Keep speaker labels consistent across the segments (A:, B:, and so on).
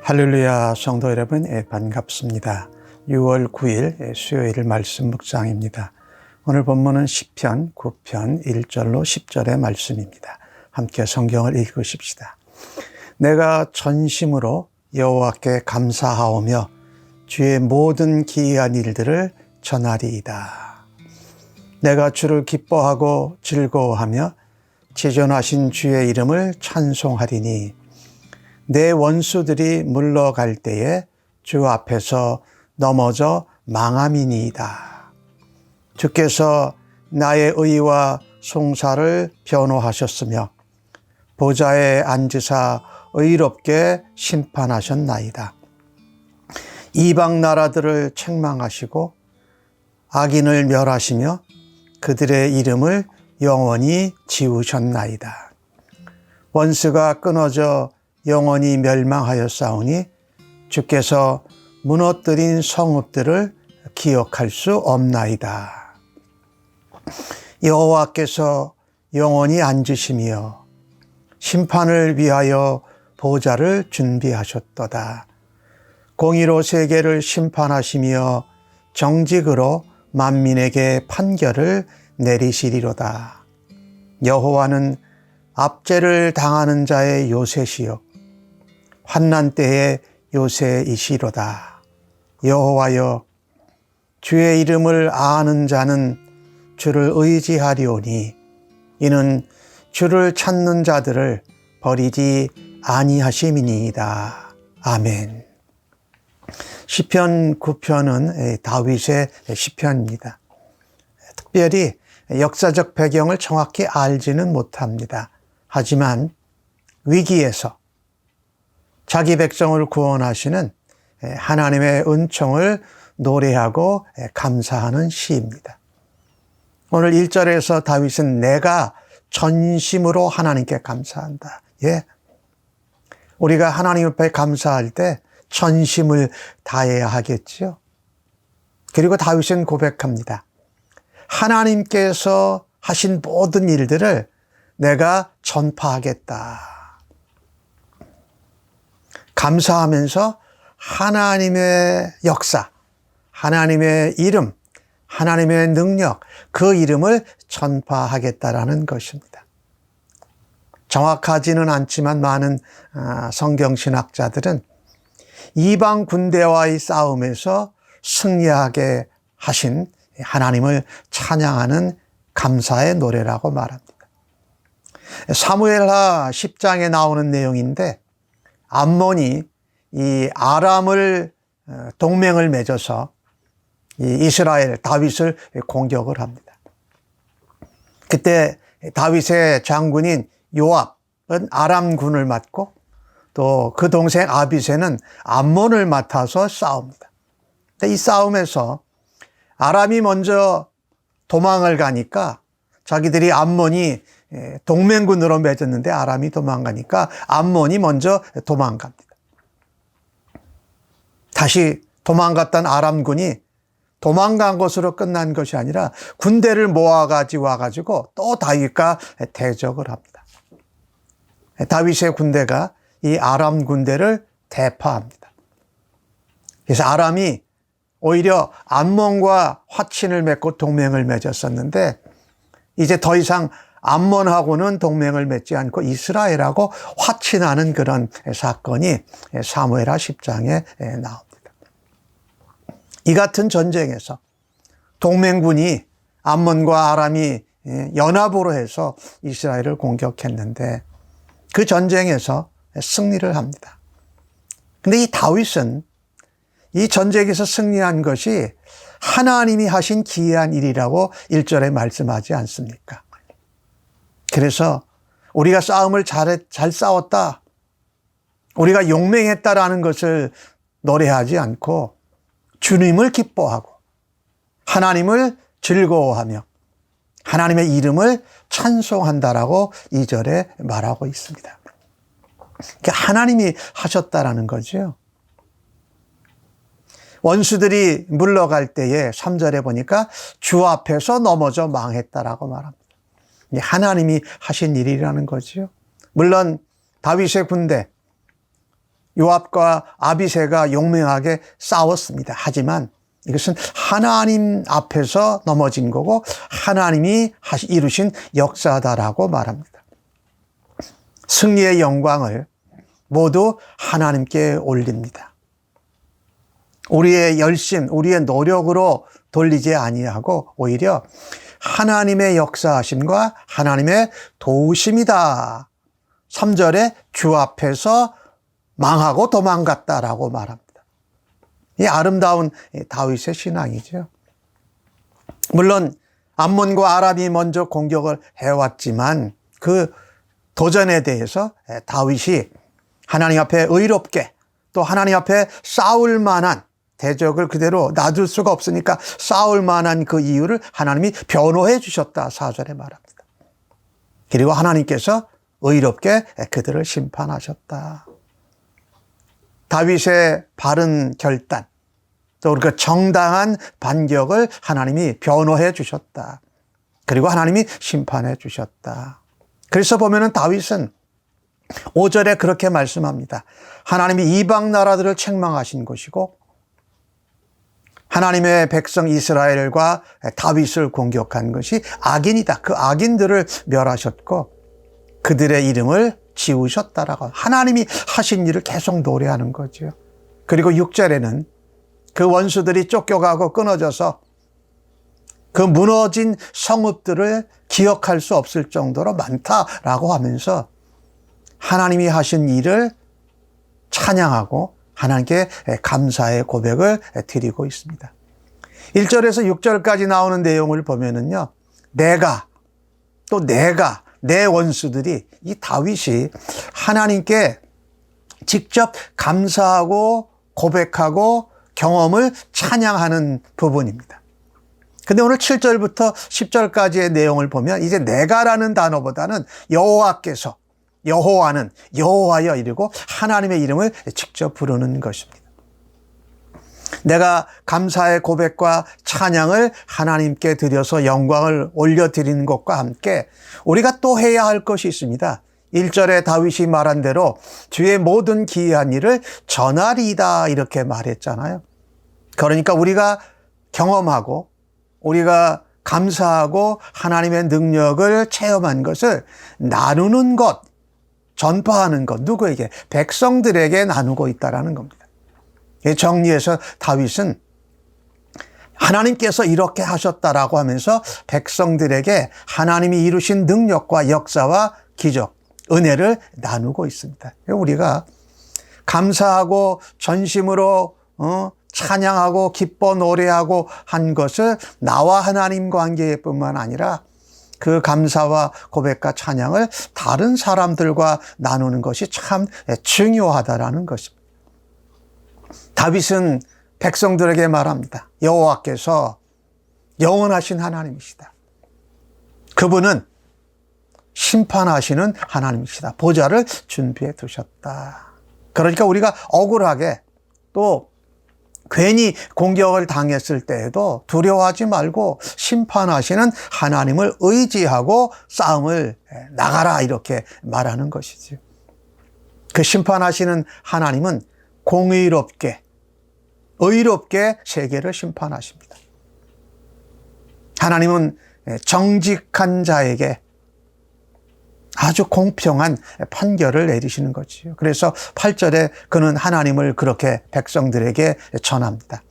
A: 할렐루야 성도 여러분, 반갑습니다. 6월 9일 수요일 말씀 묵상입니다. 오늘 본문은 시편 9편 1절로 10절의 말씀입니다. 함께 성경을 읽으십시다. 내가 전심으로 여호와께 감사하오며 주의 모든 기이한 일들을 전하리이다. 내가 주를 기뻐하고 즐거워하며 지존하신 주의 이름을 찬송하리니 내 원수들이 물러갈 때에 주 앞에서 넘어져 망함이니이다. 주께서 나의 의와 송사를 변호하셨으며 보좌에 앉으사 의롭게 심판하셨나이다. 이방 나라들을 책망하시고 악인을 멸하시며 그들의 이름을 영원히 지우셨나이다. 원수가 끊어져 영원히 멸망하였사오니 주께서 무너뜨린 성읍들을 기억할 수 없나이다. 여호와께서 영원히 앉으시며 심판을 위하여 보좌를 준비하셨도다. 공의로 세계를 심판하시며 정직으로 만민에게 판결을 내리시리로다. 여호와는 압제를 당하는 자의 요새시요 환난 때의 요새이시로다. 여호와여, 주의 이름을 아는 자는 주를 의지하리오니 이는 주를 찾는 자들을 버리지 아니하심이니이다. 아멘. 시편 9편은 다윗의 시편입니다. 특별히 역사적 배경을 정확히 알지는 못합니다. 하지만 위기에서 자기 백성을 구원하시는 하나님의 은총을 노래하고 감사하는 시입니다. 오늘 1절에서 다윗은 내가 전심으로 하나님께 감사한다. 예. 우리가 하나님 앞에 감사할 때 전심을 다해야 하겠죠. 그리고 다윗은 고백합니다. 하나님께서 하신 모든 일들을 내가 전파하겠다. 감사하면서 하나님의 역사, 하나님의 이름, 하나님의 능력, 그 이름을 전파하겠다라는 것입니다. 정확하지는 않지만 많은 성경신학자들은 이방 군대와의 싸움에서 승리하게 하신 하나님을 찬양하는 감사의 노래라고 말합니다. 사무엘하 10장에 나오는 내용인데 암몬이 이 아람을 동맹을 맺어서 이 이스라엘 다윗을 공격을 합니다. 그때 다윗의 장군인 요압은 아람군을 맡고 또 그 동생 아비새는 암몬을 맡아서 싸웁니다. 이 싸움에서 아람이 먼저 도망을 가니까 자기들이 암몬이 동맹군으로 맺었는데 아람이 도망가니까 암몬이 먼저 도망갑니다. 다시 도망갔던 아람군이 도망간 것으로 끝난 것이 아니라 군대를 모아가지고 와가지고 또 다윗과 대적을 합니다. 다윗의 군대가 이 아람 군대를 대파합니다. 그래서 아람이 오히려 암몬과 화친을 맺고 동맹을 맺었었는데 이제 더 이상 암몬하고는 동맹을 맺지 않고 이스라엘하고 화친하는 그런 사건이 사무엘하 10장에 나옵니다. 이 같은 전쟁에서 동맹군이 암몬과 아람이 연합으로 해서 이스라엘을 공격했는데 그 전쟁에서 승리를 합니다. 근데 이 다윗은 이 전쟁에서 승리한 것이 하나님이 하신 기이한 일이라고 1절에 말씀하지 않습니까? 그래서 우리가 싸움을 잘 싸웠다, 우리가 용맹했다라는 것을 노래하지 않고 주님을 기뻐하고 하나님을 즐거워하며 하나님의 이름을 찬송한다라고 2절에 말하고 있습니다. 그러니까 하나님이 하셨다라는 거죠. 원수들이 물러갈 때에 3절에 보니까 주 앞에서 넘어져 망했다라고 말합니다. 하나님이 하신 일이라는 거죠. 물론 다윗의 군대, 요압과 아비새가 용맹하게 싸웠습니다. 하지만 이것은 하나님 앞에서 넘어진 거고 하나님이 이루신 역사다라고 말합니다. 승리의 영광을 모두 하나님께 올립니다. 우리의 열심, 우리의 노력으로 돌리지 아니하고 오히려 하나님의 역사하심과 하나님의 도우심이다. 3절에 주 앞에서 망하고 도망갔다라고 말합니다. 이 아름다운 다윗의 신앙이죠. 물론 암몬과 아람이 먼저 공격을 해왔지만 그 도전에 대해서 다윗이 하나님 앞에 의롭게 또 하나님 앞에 싸울 만한 대적을 그대로 놔둘 수가 없으니까 싸울 만한 그 이유를 하나님이 변호해 주셨다 4절에 말합니다. 그리고 하나님께서 의롭게 그들을 심판하셨다. 다윗의 바른 결단 또 그 정당한 반격을 하나님이 변호해 주셨다. 그리고 하나님이 심판해 주셨다. 그래서 보면은 다윗은 5절에 그렇게 말씀합니다. 하나님이 이방 나라들을 책망하신 것이고 하나님의 백성 이스라엘과 다윗을 공격한 것이 악인이다. 그 악인들을 멸하셨고 그들의 이름을 지우셨다라고 하나님이 하신 일을 계속 노래하는 거죠. 그리고 6절에는 그 원수들이 쫓겨가고 끊어져서 그 무너진 성읍들을 기억할 수 없을 정도로 많다라고 하면서 하나님이 하신 일을 찬양하고 하나님께 감사의 고백을 드리고 있습니다. 1절에서 6절까지 나오는 내용을 보면은요, 내 원수들이 이 다윗이 하나님께 직접 감사하고 고백하고 경험을 찬양하는 부분입니다. 근데 오늘 7절부터 10절까지의 내용을 보면 이제 내가라는 단어보다는 여호와는 여호와여 이르고 하나님의 이름을 직접 부르는 것입니다. 내가 감사의 고백과 찬양을 하나님께 드려서 영광을 올려드리는 것과 함께 우리가 또 해야 할 것이 있습니다. 1절에 다윗이 말한 대로 주의 모든 기이한 일을 전하리이다 이렇게 말했잖아요. 그러니까 우리가 경험하고 우리가 감사하고 하나님의 능력을 체험한 것을 나누는 것, 전파하는 것, 누구에게? 백성들에게 나누고 있다는 겁니다. 정리해서 다윗은 하나님께서 이렇게 하셨다라고 하면서 백성들에게 하나님이 이루신 능력과 역사와 기적, 은혜를 나누고 있습니다. 우리가 감사하고 전심으로 찬양하고 기뻐 노래하고 한 것을 나와 하나님 관계뿐만 아니라 그 감사와 고백과 찬양을 다른 사람들과 나누는 것이 참 중요하다라는 것입니다. 다윗은 백성들에게 말합니다. 여호와께서 영원하신 하나님이시다. 그분은 심판하시는 하나님이시다. 보좌를 준비해 두셨다. 그러니까 우리가 억울하게 또 괜히 공격을 당했을 때에도 두려워하지 말고 심판하시는 하나님을 의지하고 싸움을 나가라 이렇게 말하는 것이죠. 그 심판하시는 하나님은 공의롭게 의롭게 세계를 심판하십니다. 하나님은 정직한 자에게 아주 공평한 판결을 내리시는 거지요. 그래서 8절에 그는 하나님을 그렇게 백성들에게 전합니다.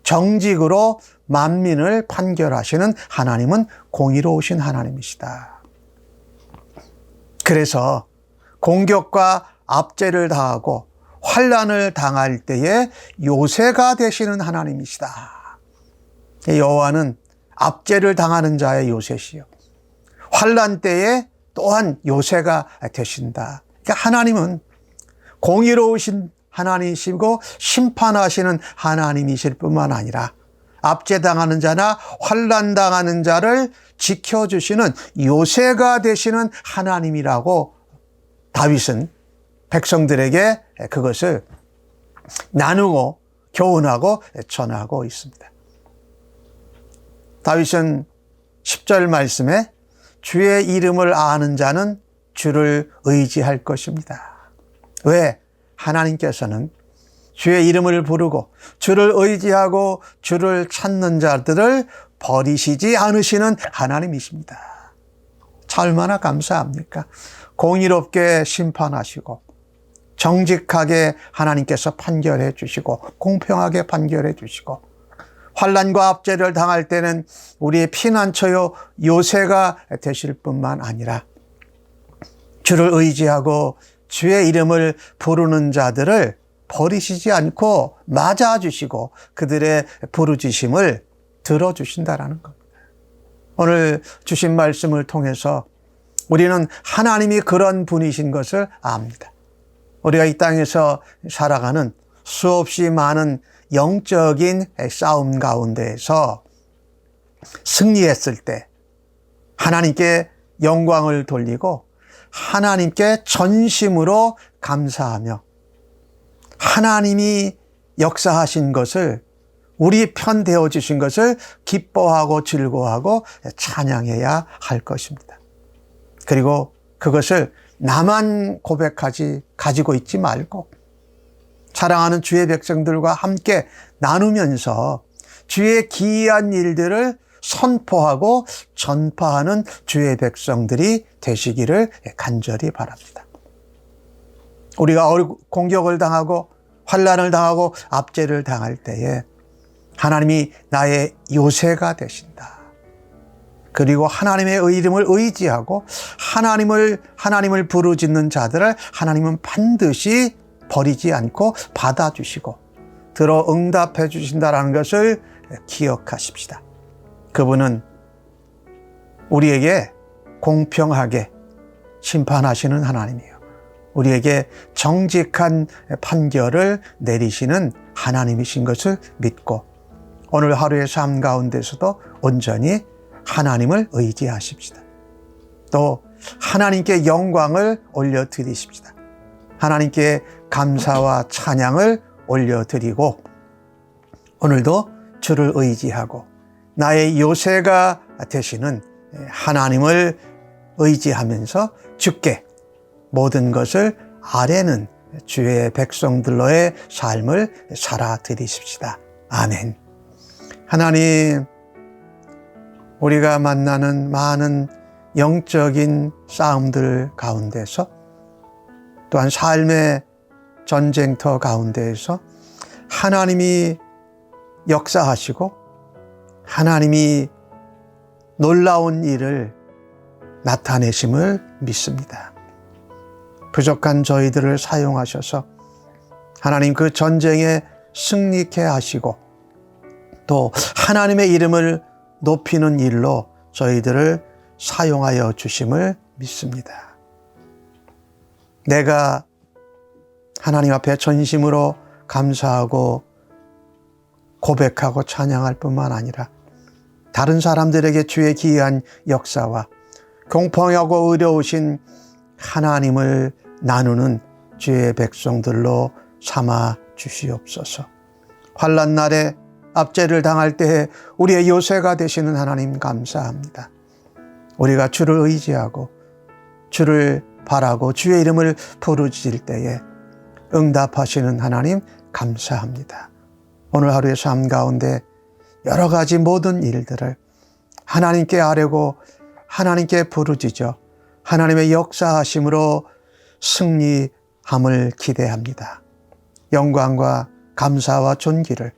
A: 정직으로 만민을 판결하시는 하나님은 공의로우신 하나님이시다. 그래서 공격과 압제를 당하고 환난을 당할 때에 요새가 되시는 하나님이시다. 여호와는 압제를 당하는 자의 요새시요 환난 때에 또한 요새가 되신다. 그러니까 하나님은 공의로우신 하나님이시고 심판하시는 하나님이실 뿐만 아니라 압제당하는 자나 환난당하는 자를 지켜주시는 요새가 되시는 하나님이라고 다윗은 백성들에게 그것을 나누고 교훈하고 전하고 있습니다. 다윗은 10절 말씀에 주의 이름을 아는 자는 주를 의지할 것입니다. 왜? 하나님께서는 주의 이름을 부르고 주를 의지하고 주를 찾는 자들을 버리시지 않으시는 하나님이십니다. 자, 얼마나 감사합니까? 공의롭게 심판하시고 정직하게 하나님께서 판결해 주시고 공평하게 판결해 주시고 환난과 압제를 당할 때는 우리의 피난처요 요새가 되실 뿐만 아니라 주를 의지하고 주의 이름을 부르는 자들을 버리시지 않고 맞아주시고 그들의 부르짖음을 들어주신다라는 겁니다. 오늘 주신 말씀을 통해서 우리는 하나님이 그런 분이신 것을 압니다. 우리가 이 땅에서 살아가는 수없이 많은 영적인 싸움 가운데에서 승리했을 때 하나님께 영광을 돌리고 하나님께 전심으로 감사하며 하나님이 역사하신 것을 우리 편 되어 주신 것을 기뻐하고 즐거워하고 찬양해야 할 것입니다. 그리고 그것을 나만 고백하지 가지고 있지 말고 사랑하는 주의 백성들과 함께 나누면서 주의 기이한 일들을 선포하고 전파하는 주의 백성들이 되시기를 간절히 바랍니다. 우리가 공격을 당하고 환난을 당하고 압제를 당할 때에 하나님이 나의 요새가 되신다. 그리고 하나님의 이름을 의지하고 하나님을 부르짖는 자들을 하나님은 반드시 버리지 않고 받아주시고 들어 응답해 주신다라는 것을 기억하십시다. 그분은 우리에게 공평하게 심판하시는 하나님이에요. 우리에게 정직한 판결을 내리시는 하나님이신 것을 믿고 오늘 하루의 삶 가운데서도 온전히 하나님을 의지하십시다. 또 하나님께 영광을 올려드리십시다. 하나님께 감사와 찬양을 올려드리고 오늘도 주를 의지하고 나의 요새가 되시는 하나님을 의지하면서 주께 모든 것을 아뢰는 주의 백성들로의 삶을 살아드리십시다. 아멘. 하나님, 우리가 만나는 많은 영적인 싸움들 가운데서 또한 삶의 전쟁터 가운데에서 하나님이 역사하시고 하나님이 놀라운 일을 나타내심을 믿습니다. 부족한 저희들을 사용하셔서 하나님 그 전쟁에 승리케 하시고 또 하나님의 이름을 높이는 일로 저희들을 사용하여 주심을 믿습니다. 내가 하나님 앞에 전심으로 감사하고 고백하고 찬양할 뿐만 아니라 다른 사람들에게 주의 기이한 역사와 공평하고 의로우신 하나님을 나누는 주의 백성들로 삼아 주시옵소서. 환난 날에 압제를 당할 때에 우리의 요새가 되시는 하나님 감사합니다. 우리가 주를 의지하고 주를 바라고 주의 이름을 부르짖을 때에 응답하시는 하나님 감사합니다. 오늘 하루의 삶 가운데 여러 가지 모든 일들을 하나님께 아뢰고 하나님께 부르짖어 하나님의 역사하심으로 승리함을 기대합니다. 영광과 감사와 존귀를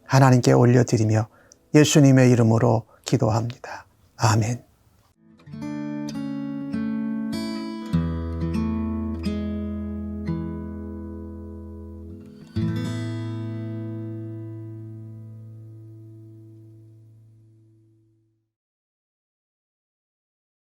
A: 하나님께 올려드리며 예수님의 이름으로 기도합니다. 아멘.